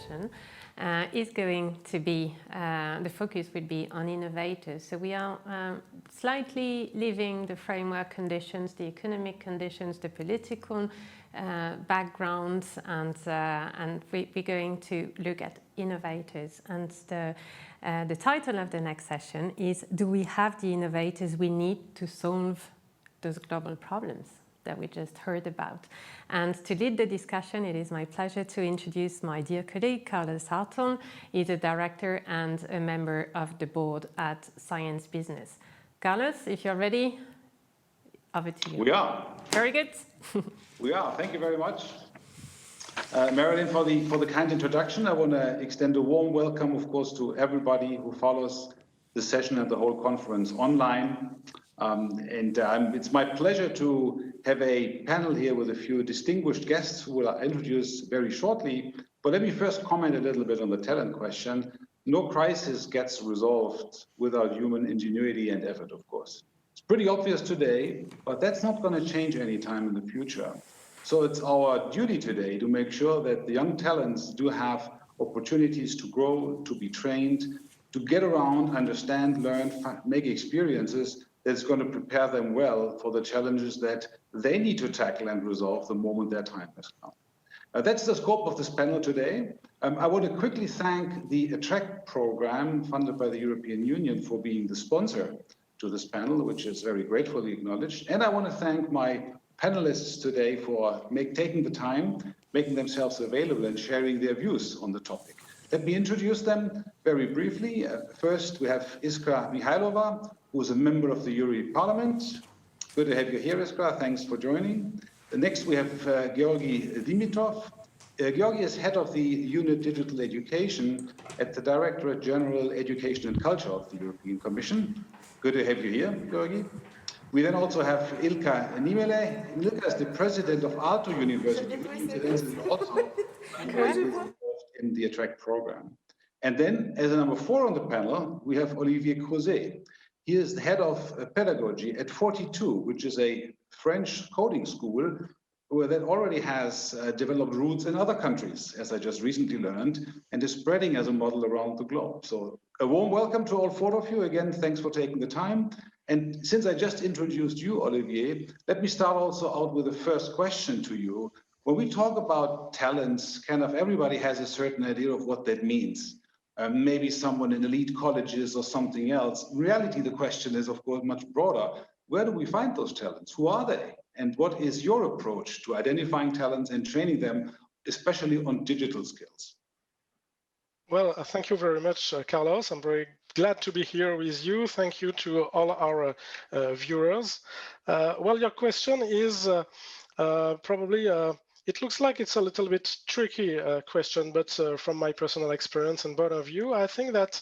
session is going to be, the focus will be on innovators. So we are slightly leaving the framework conditions, the economic conditions, the political backgrounds, and we're going to look at innovators. And the title of the next session is, do we have the innovators we need to solve those global problems that we just heard about? And to lead the discussion, it is my pleasure to introduce my dear colleague, Carlos Harton. He's a director and a member of the board at Science Business. Carlos, if you're ready, over to you. We are. Very good. We are. Thank you very much, Marilyn, for the kind introduction. I want to extend a warm welcome, of course, to everybody who follows the session and the whole conference online. It's my pleasure to have a panel here with a few distinguished guests who will introduce very shortly. But let me first comment a little bit on the talent question. No crisis gets resolved without human ingenuity and effort, of course. It's pretty obvious today, but that's not going to change anytime in the future. So it's our duty today to make sure that the young talents do have opportunities to grow, to be trained, to get around, understand, learn, make experiences that's going to prepare them well for the challenges that they need to tackle and resolve the moment their time has come. That's the scope of this panel today. I want to quickly thank the ATTRACT program funded by the European Union for being the sponsor to this panel, which is very gratefully acknowledged. And I want to thank my panelists today for taking the time, making themselves available and sharing their views on the topic. Let me introduce them very briefly. First, we have Iskra Mihailova, who is a member of the European Parliament. Good to have you here, Iskra. Thanks for joining. Next, we have Georgi Dimitrov. Georgi is head of the Unit Digital Education at the Directorate General Education and Culture of the European Commission. Good to have you here, Georgi. We then also have Ilka Nimele. Ilka is the president of Aalto University, also involved in the ATTRACT program. And then, as a number 4 on the panel, we have Olivier Crozet. He is the head of pedagogy at 42, which is a French coding school that already has developed roots in other countries, as I just recently learned, and is spreading as a model around the globe. So a warm welcome to all 4 of you. Again, thanks for taking the time. And since I just introduced you, Olivier, let me start also out with the first question to you. When we talk about talents, kind of everybody has a certain idea of what that means. Maybe someone in elite colleges or something else. In reality, the question is, of course, much broader. Where do we find those talents? Who are they? And what is your approach to identifying talents and training them, especially on digital skills? Well, thank you very much, Carlos. I'm very glad to be here with you. Thank you to all our viewers. Well, your question is probably, it looks like it's a little bit tricky question, but from my personal experience and point of view, I think that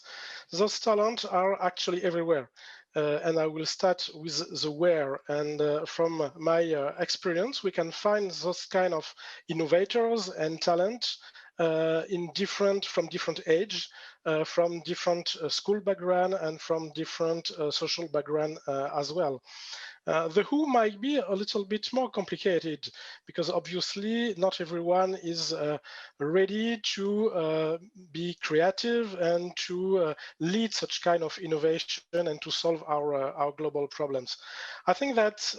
those talents are actually everywhere. And I will start with the where. And from my experience, we can find those kind of innovators and talent from different age, from different school background, and from different social background as well. The who might be a little bit more complicated because obviously not everyone is ready to be creative and to lead such kind of innovation and to solve our global problems. I think that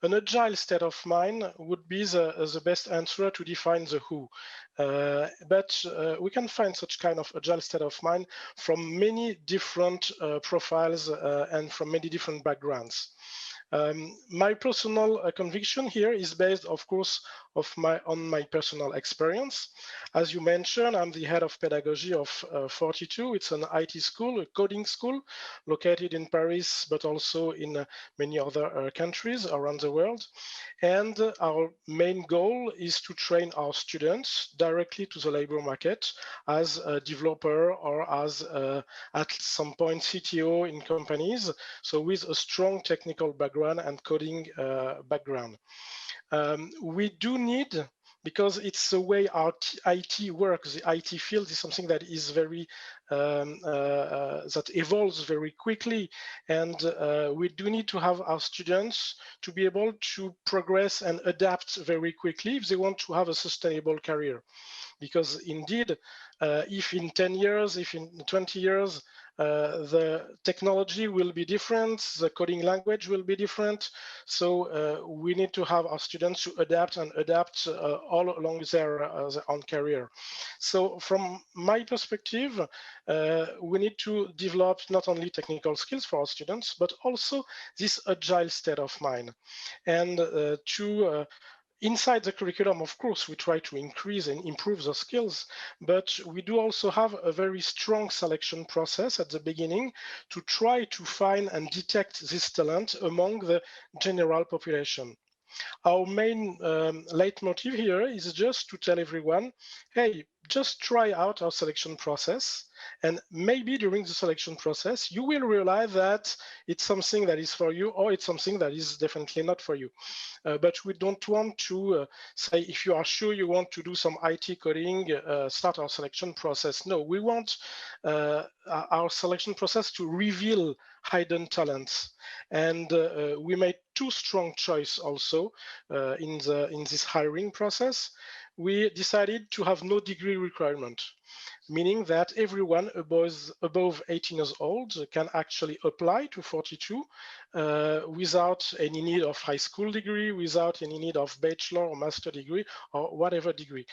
an agile state of mind would be the best answer to define the who. But we can find such kind of agile state of mind from many different profiles and from many different backgrounds. My personal conviction here is based, of course, on my personal experience. As you mentioned, I'm the head of pedagogy of 42. It's an IT school, a coding school, located in Paris, but also in many other countries around the world. And our main goal is to train our students directly to the labor market as a developer or as at some point CTO in companies, so with a strong technical background and coding background. We do need, because it's the way our IT works, the IT field is something that is very, that evolves very quickly. And we do need to have our students to be able to progress and adapt very quickly if they want to have a sustainable career. because indeed, if in 10 years, if in 20 years, the technology will be different, the coding language will be different. So we need to have our students to adapt all along their own career. So from my perspective, we need to develop not only technical skills for our students, but also this agile state of mind. And inside the curriculum, of course, we try to increase and improve the skills, but we do also have a very strong selection process at the beginning to try to find and detect this talent among the general population. Our main leitmotif here is just to tell everyone, hey, just try out our selection process. And maybe during the selection process, you will realize that it's something that is for you, or it's something that is definitely not for you. But we don't want to say, if you are sure you want to do some IT coding, start our selection process. No, we want our selection process to reveal hidden talents. And we made two strong choices also in this hiring process. We decided to have no degree requirement, meaning that everyone above 18 years old can actually apply to 42 without any need of high school degree, without any need of bachelor or master degree or whatever degree,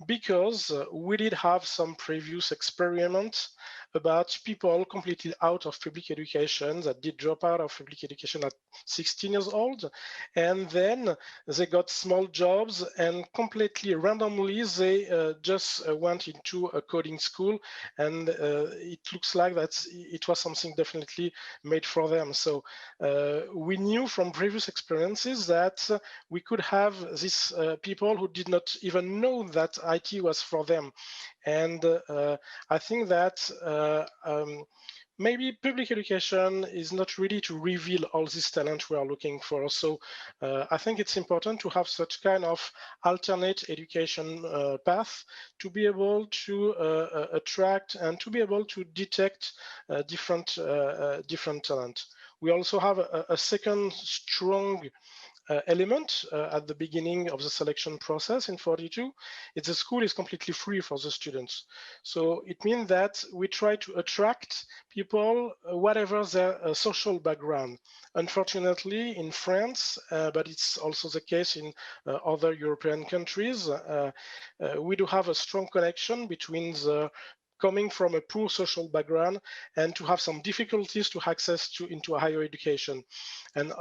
because we did have some previous experiments about people completely out of public education that did drop out of public education at 16 years old, and then they got small jobs and completely randomly they just went into a coding school, and it looks like that it was something definitely made for them. So we knew from previous experiences that we could have these people who did not even know that IT was for them. And I think that maybe public education is not ready to reveal all this talent we are looking for. So I think it's important to have such kind of alternate education path to be able to attract and to be able to detect different talent. We also have a second strong element at the beginning of the selection process in 42. The school is completely free for the students. So it means that we try to attract people, whatever their social background. Unfortunately, in France, but it's also the case in other European countries, we do have a strong connection between the coming from a poor social background and to have some difficulties to access into a higher education. And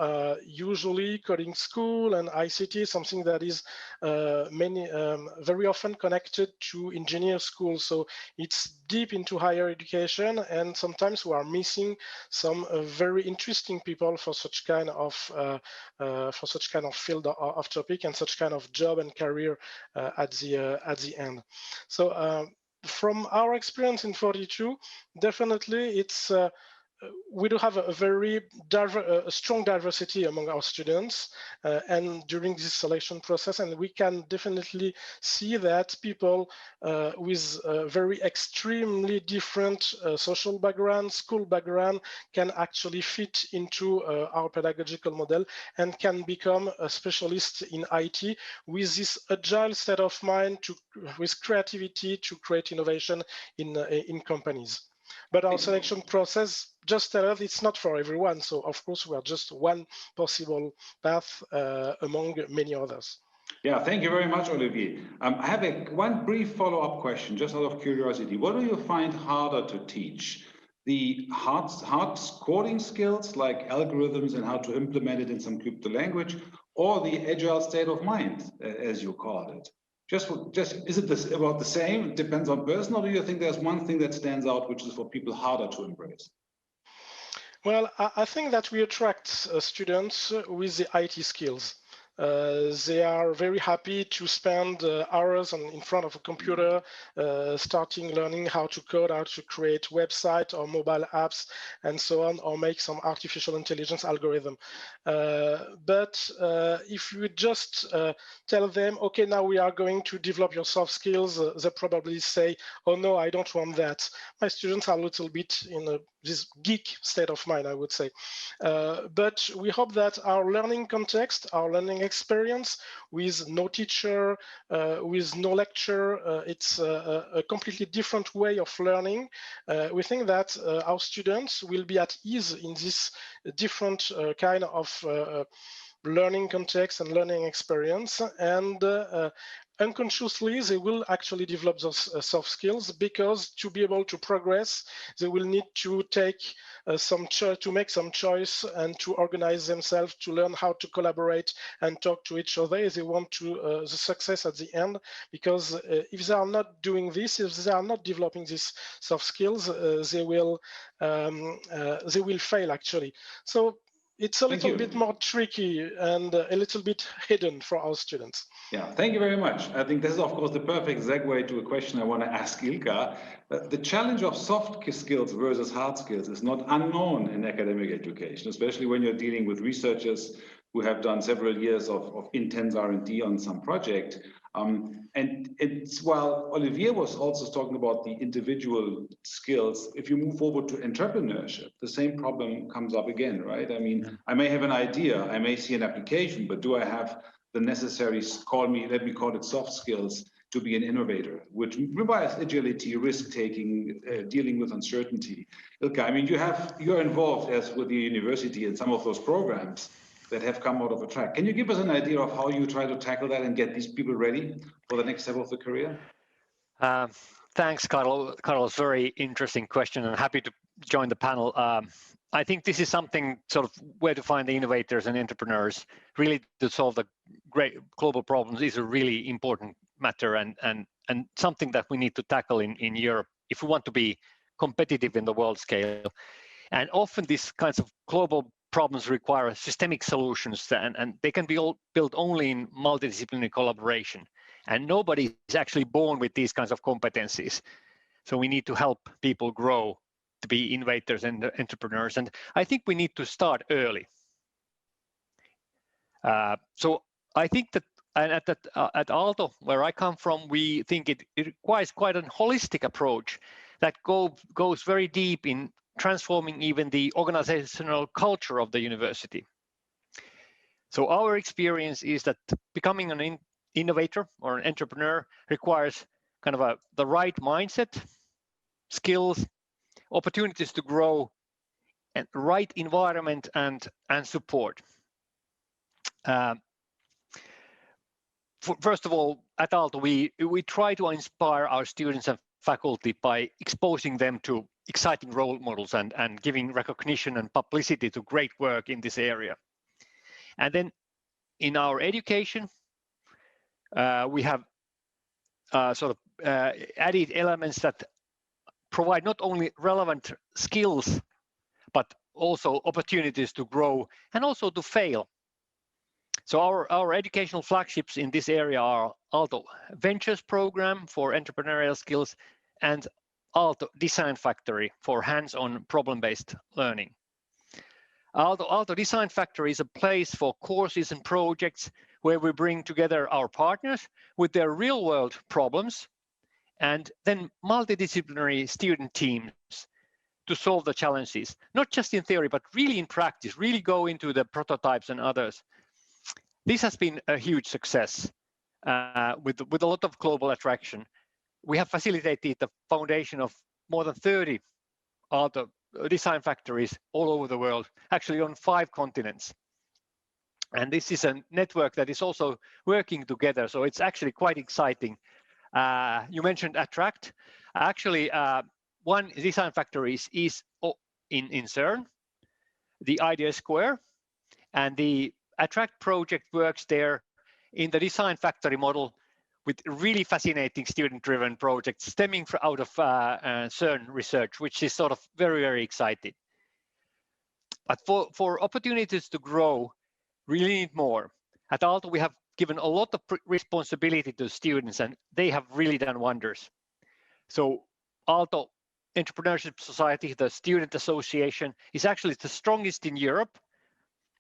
usually coding school and ICT, something that is very often connected to engineer school. So it's deep into higher education, and sometimes we are missing some very interesting people for such kind of field of topic and such kind of job and career at the end. So from our experience in 42, definitely it's we do have a very strong diversity among our students and during this selection process, and we can definitely see that people with very extremely different social background, school background can actually fit into our pedagogical model and can become a specialist in IT with this agile state of mind with creativity to create innovation in companies. But our selection process just tells us it's not for everyone. So of course we are just one possible path among many others. Yeah, thank you very much, Olivier. I have one brief follow-up question, just out of curiosity. What do you find harder to teach? The hard coding skills like algorithms and how to implement it in some crypto language, or the agile state of mind, as you called it? Just is it about the same? It depends on person, or do you think there's one thing that stands out, which is for people harder to embrace? Well, I think that we attract students with the IT skills. They are very happy to spend hours in front of a computer, starting learning how to code, how to create websites or mobile apps, and so on, or make some artificial intelligence algorithm. But if you just tell them, okay, now we are going to develop your soft skills, they probably say, oh no, I don't want that. My students are a little bit in a this geek state of mind, I would say. But we hope that our learning context, our learning experience with no teacher, with no lecture, it's a completely different way of learning. We think that our students will be at ease in this different kind of learning context and learning experience, and unconsciously they will actually develop those soft skills, because to be able to progress they will need to take to make some choice and to organize themselves, to learn how to collaborate and talk to each other if they want to the success at the end. Because if they are not doing this, if they are not developing these soft skills, they will fail actually. So it's a little bit more tricky and a little bit hidden for our students. Yeah, thank you very much. I think this is, of course, the perfect segue to a question I want to ask Ilka. The challenge of soft skills versus hard skills is not unknown in academic education, especially when you're dealing with researchers who have done several years of intense R&D on some project. And it's, while Olivier was also talking about the individual skills, if you move forward to entrepreneurship, the same problem comes up again, right? I mean, I may have an idea, I may see an application, but do I have the necessary, let me call it soft skills, to be an innovator, which requires agility, risk-taking, dealing with uncertainty. Ilka, I mean, you're involved as with the university in some of those programs that have come out of a track. Can you give us an idea of how you try to tackle that and get these people ready for the next step of the career? Thanks, Carlos. Very interesting question, and happy to join the panel. I think this is something sort of where to find the innovators and entrepreneurs really to solve the great global problems is a really important matter, and something that we need to tackle in Europe if we want to be competitive in the world scale. And often these kinds of global problems require systemic solutions, and they can be all built only in multidisciplinary collaboration. And nobody is actually born with these kinds of competencies. So we need to help people grow to be innovators and entrepreneurs. And I think we need to start early. So I think that at Aalto, where I come from, we think it requires quite a holistic approach that goes very deep in transforming even the organizational culture of the university. So our experience is that becoming an innovator or an entrepreneur requires kind of the right mindset, skills, opportunities to grow, and right environment and support. First of all, at Aalto, we try to inspire our students and faculty by exposing them to exciting role models and giving recognition and publicity to great work in this area. And then in our education, we have added elements that provide not only relevant skills, but also opportunities to grow and also to fail. So our educational flagships in this area are Aalto Ventures program for entrepreneurial skills and Aalto Design Factory for hands-on problem-based learning. Aalto Design Factory is a place for courses and projects where we bring together our partners with their real-world problems and then multidisciplinary student teams to solve the challenges, not just in theory, but really in practice, really go into the prototypes and others. This has been a huge success with a lot of global attraction. We have facilitated the foundation of more than 30 Aalto design factories all over the world, actually on 5 continents. And this is a network that is also working together, so it's actually quite exciting. You mentioned Attract. Actually, one design factory is in CERN, the Idea Square, and the Attract project works there in the design factory model with really fascinating student-driven projects stemming out of CERN research, which is sort of very, very exciting. But for opportunities to grow, we really need more. At Aalto, we have given a lot of responsibility to students, and they have really done wonders. So Aalto Entrepreneurship Society, the student association, is actually the strongest in Europe,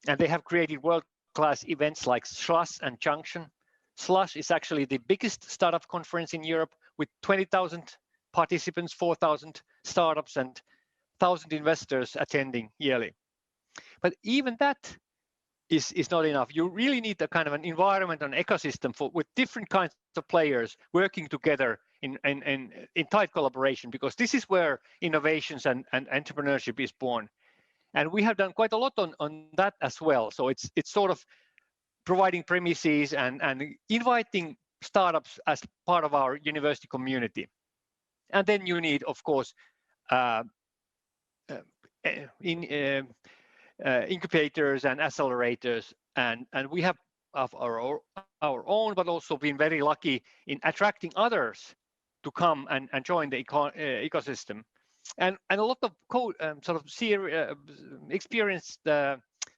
and they have created world-class events like Slush and Junction. Slush is actually the biggest startup conference in Europe with 20,000 participants, 4,000 startups, and 1,000 investors attending yearly. But even that is not enough. You really need a kind of an environment, an ecosystem with different kinds of players working together in tight collaboration, because this is where innovations and entrepreneurship is born. And we have done quite a lot on that as well. So it's sort of providing premises and inviting startups as part of our university community. And then you need, of course, incubators and accelerators, and we have our own, but also been very lucky in attracting others to come and join the ecosystem, and a lot of experienced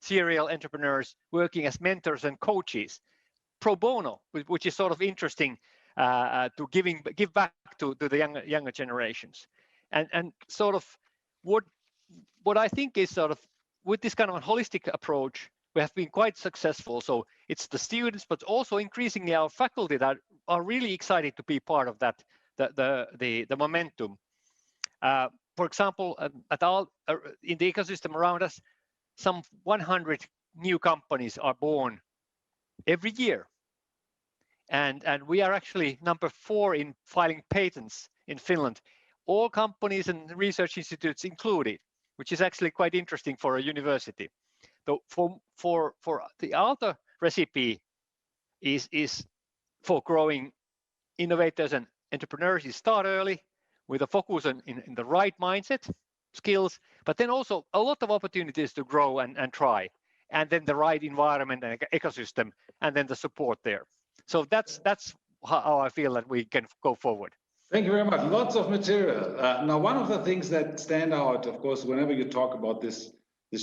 serial entrepreneurs working as mentors and coaches pro bono, which is sort of interesting to give back to the younger generations, and sort of what I think is sort of with this kind of a holistic approach, we have been quite successful. So it's the students, but also increasingly our faculty that are really excited to be part of that, the momentum. For example, in the ecosystem around us, some 100 new companies are born every year. And we are actually number 4 in filing patents in Finland, all companies and research institutes included, which is actually quite interesting for a university. So for the other recipe is for growing innovators and entrepreneurs. You start early with a focus in the right mindset, skills, but then also a lot of opportunities to grow and try, and then the right environment and ecosystem, and then the support there. So that's how I feel that we can go forward. Thank you very much. Lots of material. Now, one of the things that stand out, of course, whenever you talk about this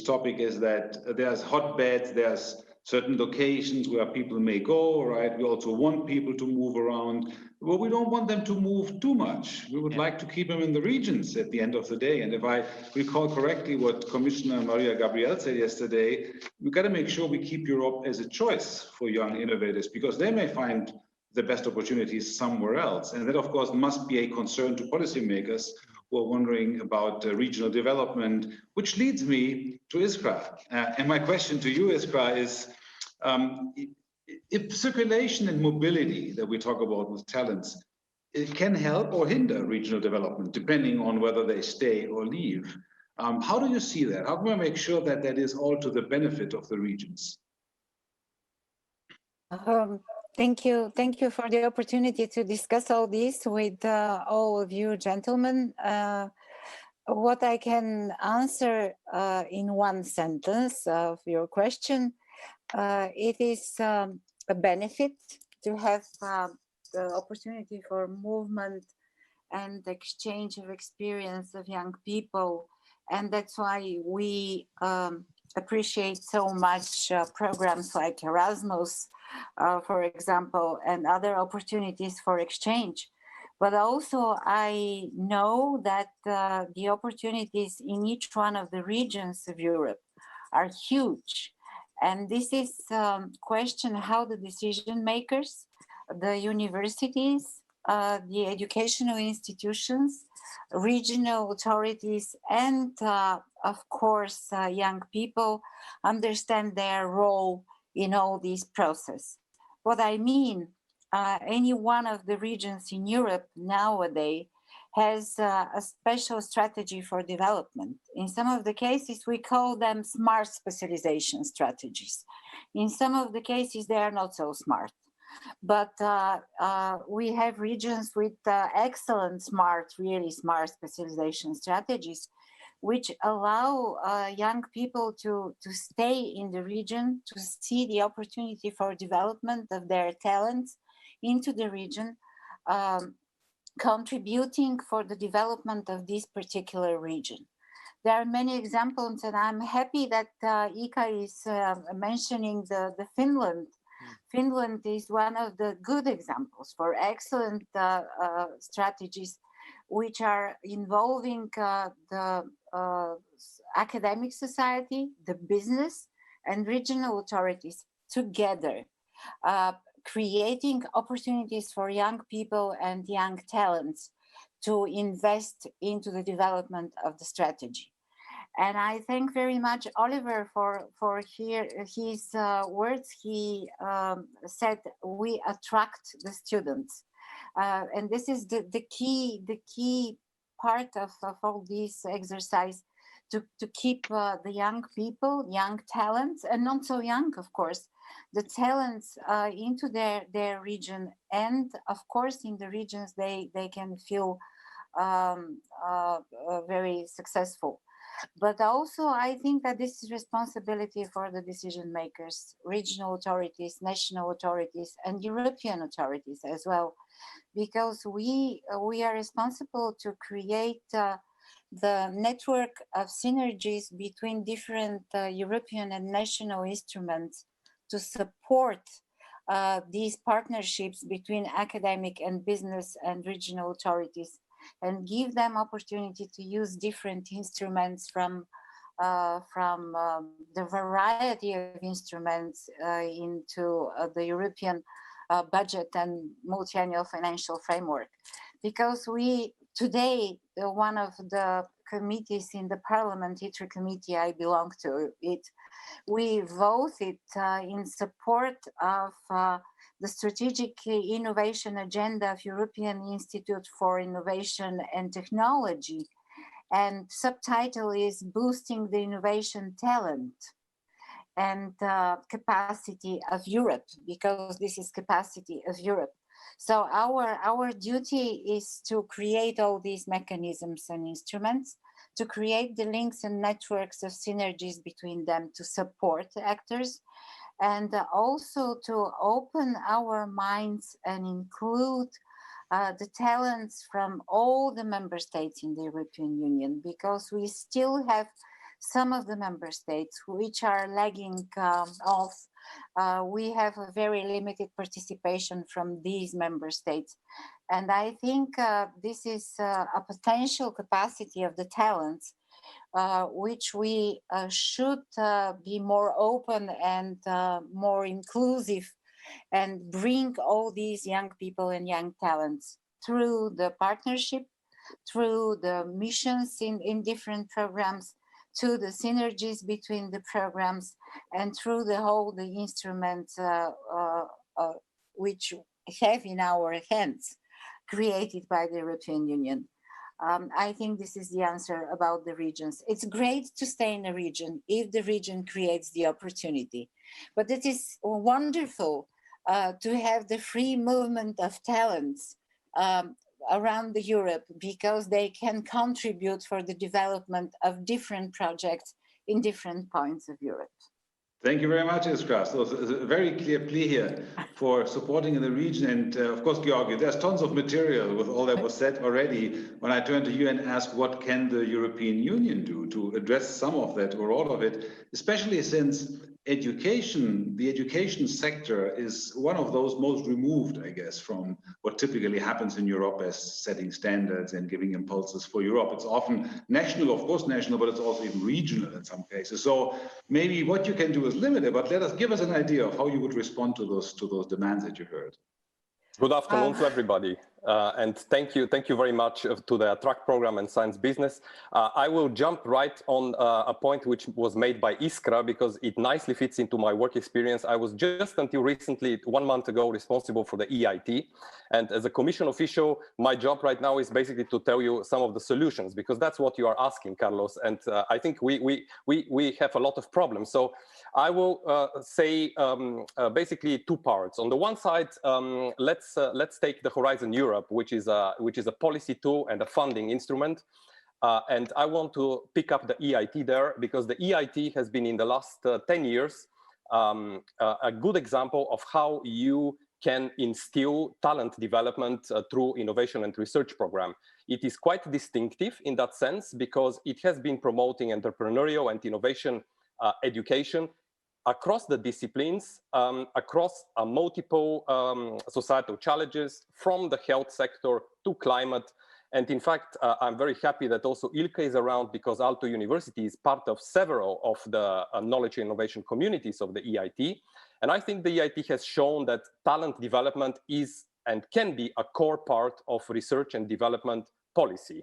topic, is that there's hotbeds, there's certain locations where people may go, right? We also want people to move around. Well, we don't want them to move too much. We would like to keep them in the regions at the end of the day. And if I recall correctly what Commissioner Maria Gabriel said yesterday, we've got to make sure we keep Europe as a choice for young innovators, because they may find the best opportunities somewhere else. And that, of course, must be a concern to policymakers who are wondering about regional development, which leads me to Iskra. And my question to you, Iskra, is if circulation and mobility that we talk about with talents, it can help or hinder regional development, depending on whether they stay or leave. How do you see that? How can we make sure that that is all to the benefit of the regions? Thank you for the opportunity to discuss all this with all of you gentlemen. What I can answer in one sentence of your question, it is a benefit to have the opportunity for movement and exchange of experience of young people. And that's why we appreciate so much programs like Erasmus, for example, and other opportunities for exchange. But also I know that the opportunities in each one of the regions of Europe are huge. And this is question how the decision makers, the universities, the educational institutions, regional authorities, and of course, young people understand their role in all this process. What I mean, any one of the regions in Europe nowadays has a special strategy for development. In some of the cases, we call them smart specialization strategies. In some of the cases, they are not so smart. But we have regions with excellent, really smart specialization strategies, which allow young people to stay in the region, to see the opportunity for development of their talents into the region, contributing for the development of this particular region. There are many examples, and I'm happy that Ika is mentioning the Finland. Finland is one of the good examples for excellent strategies which are involving the academic society, the business, and regional authorities together, creating opportunities for young people and young talents to invest into the development of the strategy. And I thank very much Oliver for his words. He said we attract the students, and this is the key part of all this exercise, to keep the young people, young talents, and not so young, of course, the talents into their region, and of course in the regions they can feel very successful. But also, I think that this is responsibility for the decision makers, regional authorities, national authorities, and European authorities as well, because we are responsible to create the network of synergies between different European and national instruments to support these partnerships between academic and business and regional authorities, and give them opportunity to use different instruments from the variety of instruments into the European budget and multi-annual financial framework. Because today, one of the committees in the Parliament, ITRE committee, I belong to it, we voted in support of the strategic innovation agenda of European Institute for Innovation and Technology, and subtitle is boosting the innovation talent and capacity of Europe, because this is capacity of Europe. So our duty is to create all these mechanisms and instruments, to create the links and networks of synergies between them, to support actors, and also to open our minds and include the talents from all the member states in the European Union, because we still have some of the member states which are lagging off. We have a very limited participation from these member states. And I think this is a potential capacity of the talents which we should be more open and more inclusive, and bring all these young people and young talents through the partnership, through the missions in different programs, to the synergies between the programs, and through the instruments which have in our hands, created by the European Union. I think this is the answer about the regions. It's great to stay in a region if the region creates the opportunity, but it is wonderful to have the free movement of talents around Europe, because they can contribute for the development of different projects in different points of Europe. Thank you very much, Iskra. So it's a very clear plea here for supporting in the region. And of course, Georgi, there's tons of material with all that was said already. When I turn to you and ask what can the European Union do to address some of that or all of it, especially since the education sector is one of those most removed, I guess, from what typically happens in Europe as setting standards and giving impulses for Europe. It's often national, of course national, but it's also even regional in some cases. So maybe what you can do is limited, but give us an idea of how you would respond to those demands that you heard. Good afternoon to everybody, and thank you very much to the Attract program and Science Business. I will jump right on a point which was made by Iskra, because it nicely fits into my work experience. I was just until recently, 1 month ago, responsible for the EIT, and as a Commission official, my job right now is basically to tell you some of the solutions, because that's what you are asking, Carlos, and I think we have a lot of problems. So I will say basically two parts. On the one side, let's take the Horizon Europe, which is a policy tool and a funding instrument. And I want to pick up the EIT there, because the EIT has been in the last 10 years a good example of how you can instill talent development through innovation and research program. It is quite distinctive in that sense, because it has been promoting entrepreneurial and innovation education across the disciplines, across multiple societal challenges, from the health sector to climate. And in fact, I'm very happy that also Ilka is around, because Aalto University is part of several of the knowledge and innovation communities of the EIT. And I think the EIT has shown that talent development is and can be a core part of research and development policy.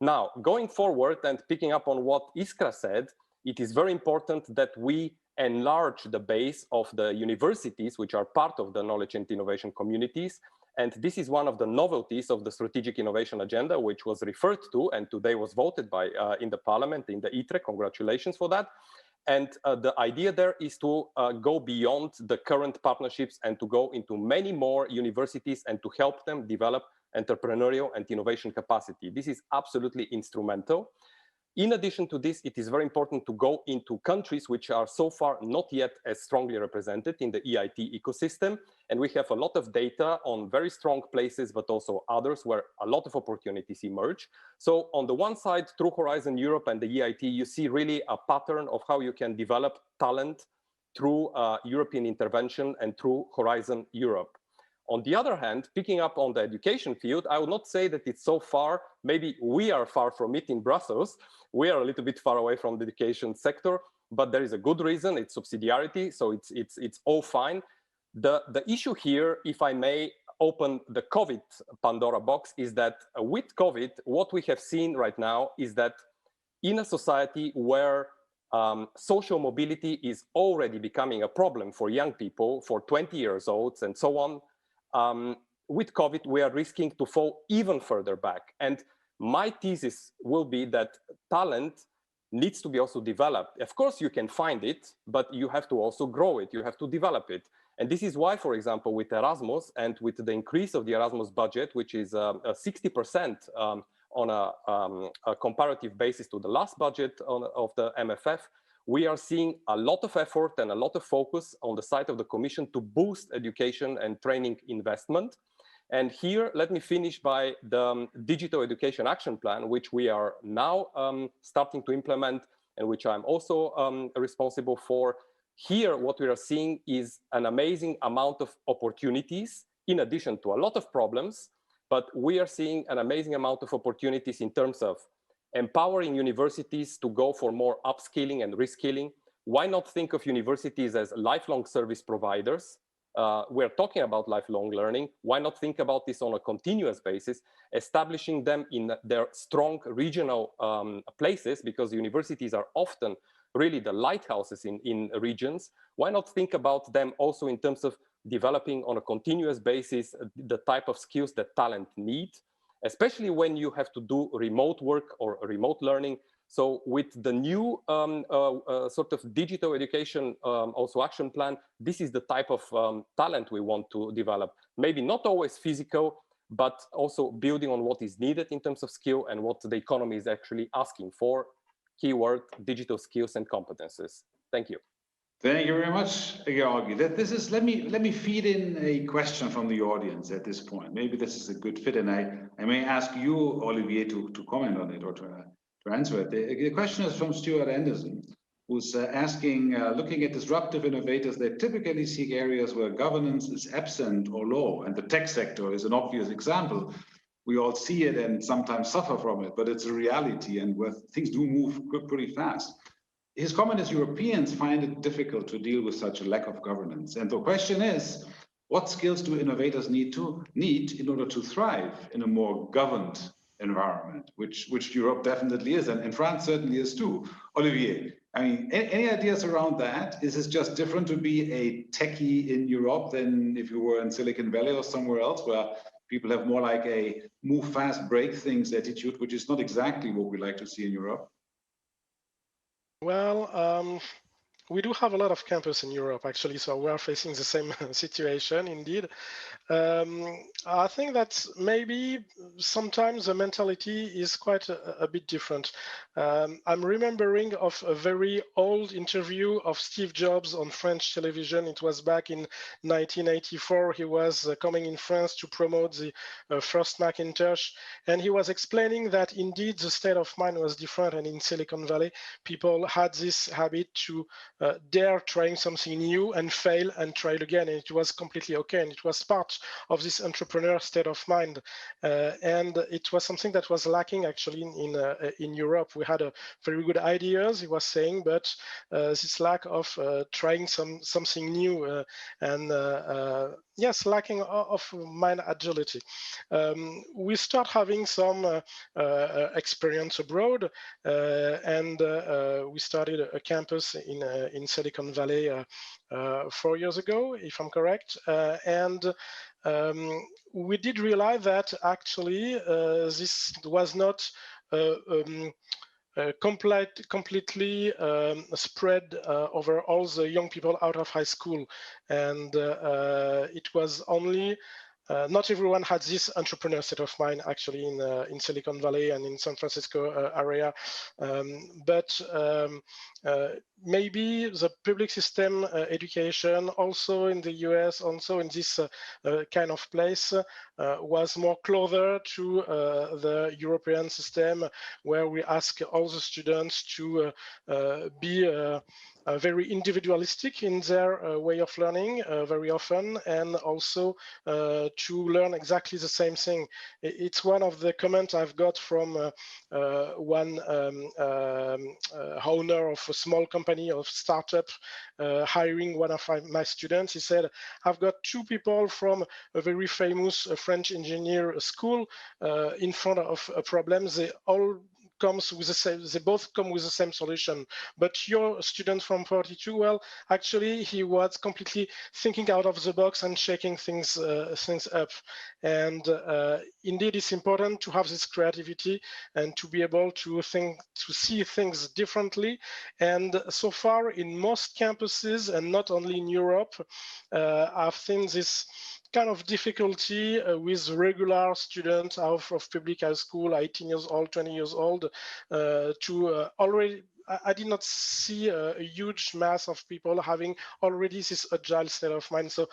Now, going forward and picking up on what Iskra said, it is very important that we enlarge the base of the universities, which are part of the knowledge and innovation communities. And this is one of the novelties of the strategic innovation agenda, which was referred to and today was voted by in the parliament, in the ITRE. Congratulations for that. And the idea there is to go beyond the current partnerships and to go into many more universities and to help them develop entrepreneurial and innovation capacity. This is absolutely instrumental. In addition to this, it is very important to go into countries which are so far not yet as strongly represented in the EIT ecosystem. And we have a lot of data on very strong places, but also others where a lot of opportunities emerge. So on the one side, through Horizon Europe and the EIT, you see really a pattern of how you can develop talent through European intervention and through Horizon Europe. On the other hand, picking up on the education field, I would not say that it's so far. Maybe we are far from it in Brussels. We are a little bit far away from the education sector, but there is a good reason. It's subsidiarity, so it's all fine. The issue here, if I may open the COVID Pandora box, is that with COVID, what we have seen right now is that in a society where social mobility is already becoming a problem for young people, for 20 years olds and so on, with COVID, we are risking to fall even further back. And my thesis will be that talent needs to be also developed. Of course, you can find it, but you have to also grow it. You have to develop it. And this is why, for example, with Erasmus and with the increase of the Erasmus budget, which is 60% on a comparative basis to the last budget of the MFF, we are seeing a lot of effort and a lot of focus on the side of the Commission to boost education and training investment. And here, let me finish by the Digital Education Action Plan, which we are now starting to implement and which I'm also responsible for. Here, what we are seeing is an amazing amount of opportunities in addition to a lot of problems, but we are seeing an amazing amount of opportunities in terms of empowering universities to go for more upskilling and reskilling. Why not think of universities as lifelong service providers? We're talking about lifelong learning. Why not think about this on a continuous basis, establishing them in their strong regional places, because universities are often really the lighthouses in regions. Why not think about them also in terms of developing on a continuous basis the type of skills that talent need, especially when you have to do remote work or remote learning. So with the new sort of digital education also action plan, this is the type of talent we want to develop. Maybe not always physical, but also building on what is needed in terms of skill and what the economy is actually asking for. Keyword, digital skills and competences. Thank you. Thank you very much, Georgi. Let me feed in a question from the audience at this point. Maybe this is a good fit, and I may ask you, Olivier, to comment on it or to answer it. The question is from Stuart Anderson, who's asking, looking at disruptive innovators, they typically seek areas where governance is absent or low, and the tech sector is an obvious example. We all see it and sometimes suffer from it, but it's a reality, and where things do move pretty fast. His comment is Europeans find it difficult to deal with such a lack of governance. And the question is, what skills do innovators need in order to thrive in a more governed environment, which Europe definitely is, and France certainly is too. Olivier, I mean, any ideas around that? Is it just different to be a techie in Europe than if you were in Silicon Valley or somewhere else, where people have more like a move fast, break things attitude, which is not exactly what we like to see in Europe? Well, we do have a lot of campus in Europe, actually, so we are facing the same situation, indeed. I think that maybe sometimes the mentality is quite a bit different. I'm remembering of a very old interview of Steve Jobs on French television. It was back in 1984. He was coming in France to promote the first Macintosh, and he was explaining that indeed the state of mind was different, and in Silicon Valley, people had this habit to dare trying something new and fail and try it again, and it was completely okay, and it was part of this entrepreneur state of mind, and it was something that was lacking actually in Europe. We had a very good ideas, he was saying, but this lack of trying something new and yes, lacking of mind agility. We start having some experience abroad, and we started a campus in Silicon Valley 4 years ago, if I'm correct, and we did realize that actually this was not completely spread over all the young people out of high school, and it was only not everyone had this entrepreneur state of mind actually in Silicon Valley and in San Francisco area, but maybe the public system education also in the US, also in this kind of place, was more closer to the European system, where we ask all the students to be very individualistic in their way of learning very often, and also to learn exactly the same thing. It's one of the comments I've got from one owner of a small company, of startup, hiring one of my students. He said, I've got two people from a very famous French engineer school in front of a problem. They all comes with the same, they both come with the same solution. But your student from 42, well, actually he was completely thinking out of the box and shaking things up. And indeed, it's important to have this creativity and to be able to see things differently. And so far in most campuses, and not only in Europe, I've seen this kind of difficulty with regular students out of public high school, 18 years old, 20 years old, to already, I did not see a huge mass of people having already this agile state of mind. So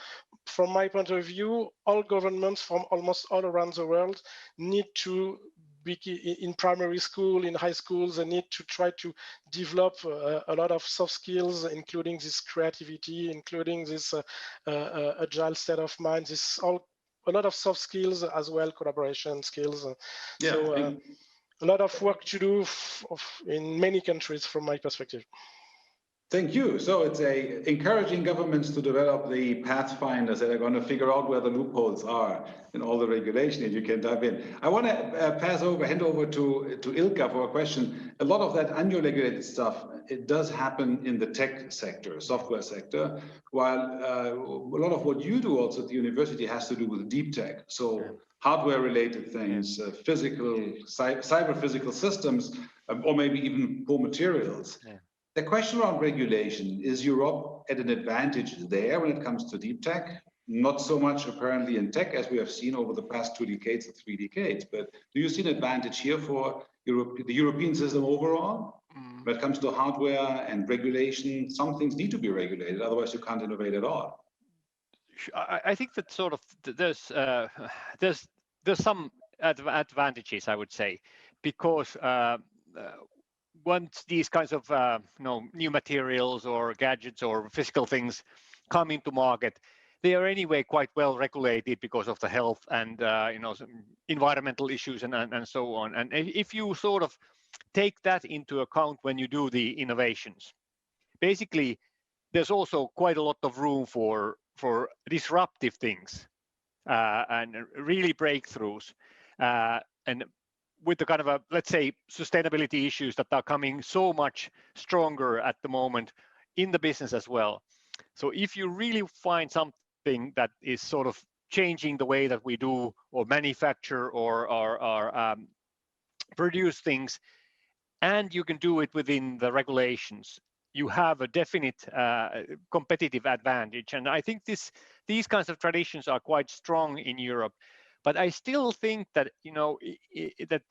from my point of view, all governments from almost all around the world need to be in primary school, in high schools, they need to try to develop a lot of soft skills, including this creativity, including this agile state of mind, a lot of soft skills as well, collaboration skills. Yeah, so a lot of work to do in many countries from my perspective. Thank you. So it's encouraging governments to develop the pathfinders that are going to figure out where the loopholes are in all the regulation, and you can dive in. I want to hand over to Ilka for a question. A lot of that unregulated stuff, it does happen in the tech sector, software sector, while a lot of what you do also at the university has to do with deep tech. So hardware-related things, physical, cyber-physical systems, or maybe even core materials. Yeah. The question around regulation, is Europe at an advantage there when it comes to deep tech? Not so much apparently in tech as we have seen over the past 2 decades or 3 decades, but do you see an advantage here for the European system overall? When it comes to hardware and regulation, some things need to be regulated, otherwise you can't innovate at all. I think that sort of there's some advantages, I would say, because once these kinds of new materials or gadgets or physical things come into market, they are anyway quite well regulated because of the health and environmental issues and so on. And if you sort of take that into account when you do the innovations, basically there's also quite a lot of room for disruptive things and really breakthroughs. And with the kind of let's say, sustainability issues that are coming so much stronger at the moment in the business as well. So if you really find something that is sort of changing the way that we do or manufacture or produce things, and you can do it within the regulations, you have a definite competitive advantage. And I think these kinds of traditions are quite strong in Europe. But I still think that that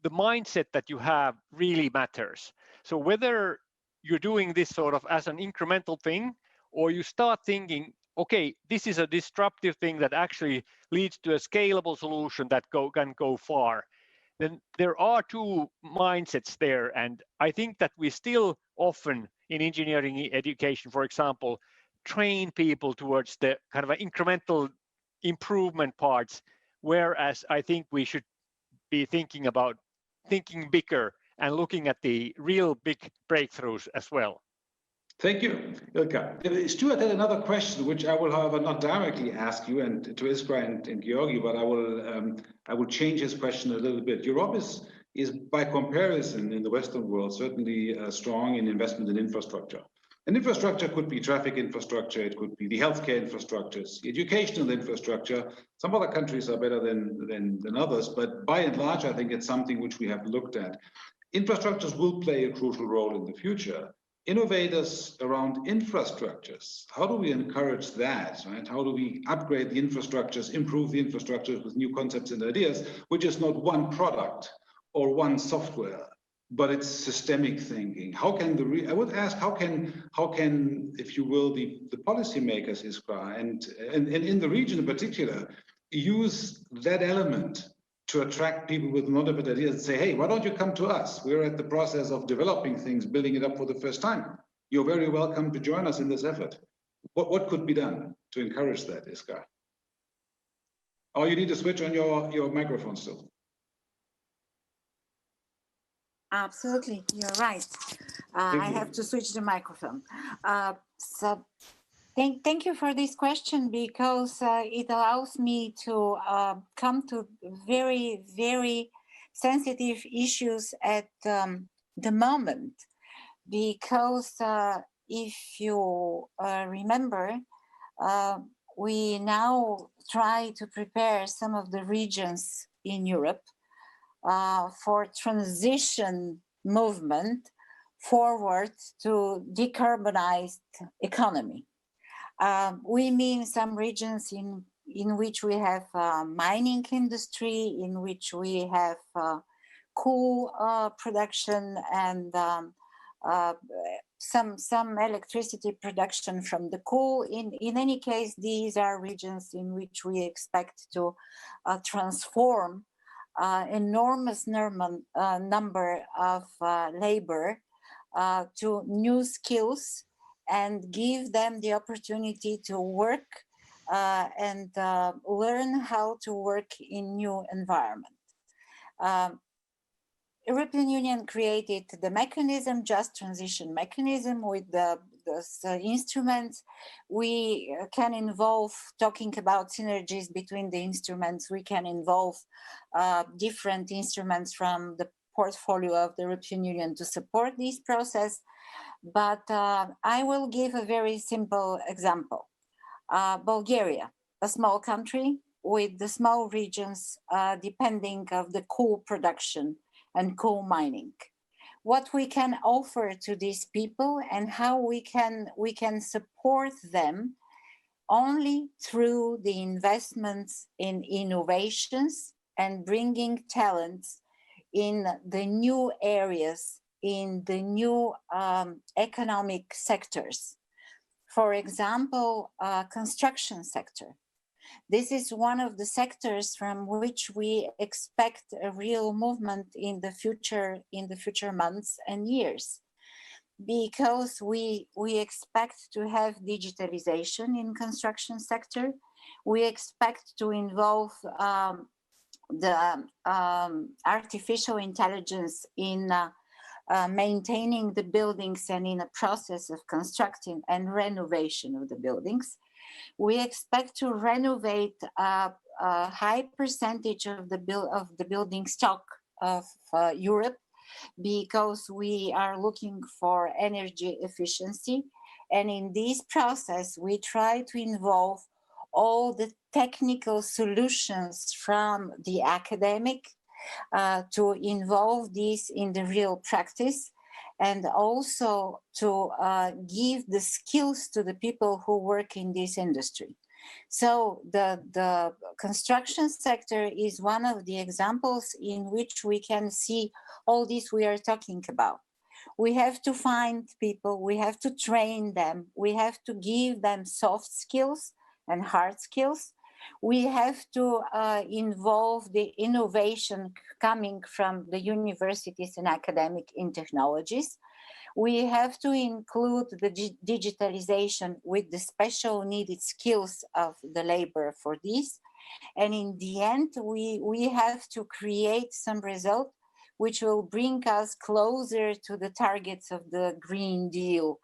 the mindset that you have really matters. So whether you're doing this sort of as an incremental thing, or you start thinking, okay, this is a disruptive thing that actually leads to a scalable solution that can go far, then there are two mindsets there. And I think that we still often in engineering education, for example, train people towards the kind of incremental improvement parts, whereas I think we should be thinking bigger and looking at the real big breakthroughs as well. Thank you, Ilkka. Stuart had another question, which I will, however, not directly ask you and to Iskra and Georgi, but I will change his question a little bit. Europe is by comparison in the Western world certainly strong in investment in infrastructure. And infrastructure could be traffic infrastructure, it could be the healthcare infrastructures, educational infrastructure. Some other countries are better than others, but by and large, I think it's something which we have looked at. Infrastructures will play a crucial role in the future. Innovators around infrastructures, how do we encourage that, right? How do we upgrade the infrastructures, improve the infrastructures with new concepts and ideas, which is not one product or one software, but it's systemic thinking. How can I would ask, how can, if you will, the policymakers, Iskra, and in the region in particular, use that element to attract people with innovative ideas and say, hey, why don't you come to us? We're at the process of developing things, building it up for the first time. You're very welcome to join us in this effort. What could be done to encourage that, Iskra? Oh, you need to switch on your microphone still. Absolutely, you're right. I have to switch the microphone. So thank you for this question, because it allows me to come to very, very sensitive issues at the moment. Because if you remember, we now try to prepare some of the regions in Europe for transition movement forward to decarbonized economy. We mean some regions in which we have mining industry, in which we have coal production and some electricity production from the coal. In any case, these are regions in which we expect to transform enormous number of labor to new skills and give them the opportunity to work and learn how to work in new environment. European Union created the mechanism, just transition mechanism, with those instruments. We can involve, talking about synergies between the instruments, we can involve different instruments from the portfolio of the European Union to support this process. But I will give a very simple example. Bulgaria, a small country with the small regions depending of the coal production and coal mining. What we can offer to these people and how we can support them only through the investments in innovations and bringing talents in the new areas, in the new economic sectors. For example, construction sector. This is one of the sectors from which we expect a real movement in the future months and years, because we expect to have digitalization in construction sector. We expect to involve the artificial intelligence in maintaining the buildings and in a process of constructing and renovation of the buildings. We expect to renovate a high percentage of the building stock of Europe, because we are looking for energy efficiency. And in this process, we try to involve all the technical solutions from the academic to involve this in the real practice, and also to give the skills to the people who work in this industry. So the construction sector is one of the examples in which we can see all this we are talking about. We have to find people, we have to train them, we have to give them soft skills and hard skills. We have to involve the innovation coming from the universities and academic in technologies. We have to include the digitalization with the special needed skills of the labor for this. And in the end, we have to create some result which will bring us closer to the targets of the Green Deal,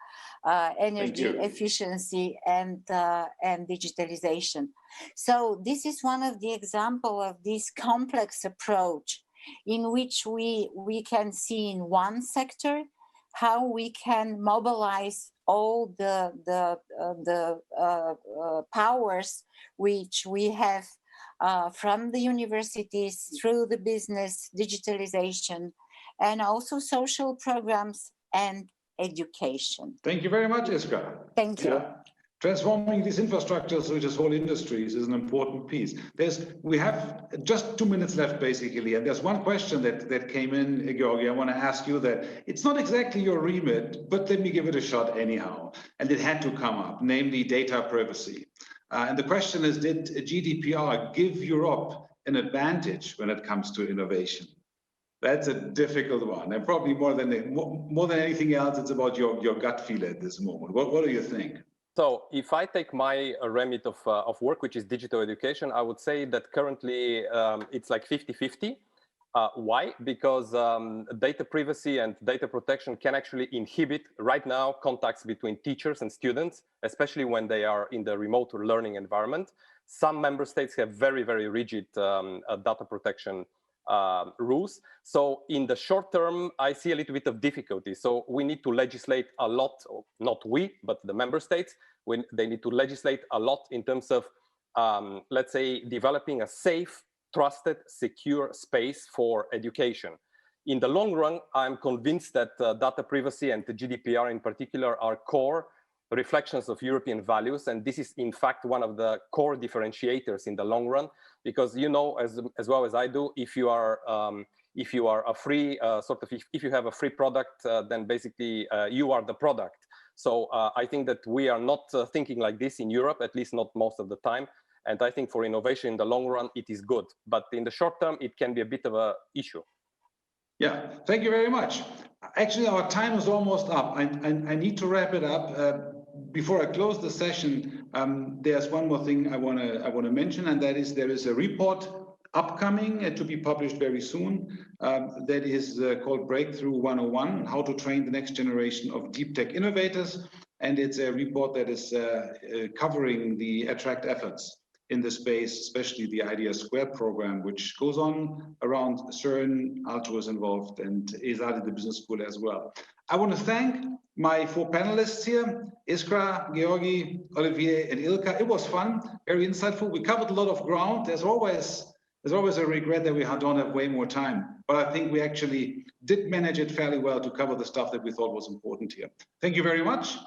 energy efficiency and digitalization. So this is one of the examples of this complex approach in which we can see in one sector how we can mobilize all the powers which we have from the universities through the business, digitalization, and also social programs and education. Thank you very much, Iskra. Thank you. Transforming these infrastructures, which is whole industries, is an important piece. We have just 2 minutes left, basically, and there's one question that came in, Georgi. I want to ask you that it's not exactly your remit, but let me give it a shot anyhow. And it had to come up, namely data privacy. And the question is, did GDPR give Europe an advantage when it comes to innovation? That's a difficult one, and probably more than anything else, it's about your gut feel at this moment. What do you think? So if I take my remit of work, which is digital education, I would say that currently it's like 50-50. Why? Because data privacy and data protection can actually inhibit right now contacts between teachers and students, especially when they are in the remote learning environment. Some member states have very, very rigid data protection rules. So in the short term, I see a little bit of difficulty. So we need to legislate a lot, not we, but the member states, they need to legislate a lot in terms of, let's say, developing a safe, trusted, secure space for education. In the long run, I'm convinced that data privacy and the GDPR in particular are core reflections of European values. And this is, in fact, one of the core differentiators in the long run, because you know as well as I do, if you are a free if you have a free product, then basically you are the product. So I think that we are not thinking like this in Europe, at least not most of the time. And I think for innovation in the long run, it is good. But in the short term, it can be a bit of an issue. Yeah, thank you very much. Actually, our time is almost up. I need to wrap it up. Before I close the session, there's one more thing I want to mention, and that is there is a report upcoming to be published very soon that is called Breakthrough 101, How to Train the Next Generation of Deep Tech Innovators. And it's a report that is covering the attract efforts in the space, especially the Idea Squared program, which goes on around CERN, Aalto is involved, and ESAD, the business school as well. I want to thank my 4 panelists here, Iskra, Georgi, Olivier, and Ilka. It was fun, very insightful. We covered a lot of ground. There's always a regret that we don't have way more time, but I think we actually did manage it fairly well to cover the stuff that we thought was important here. Thank you very much.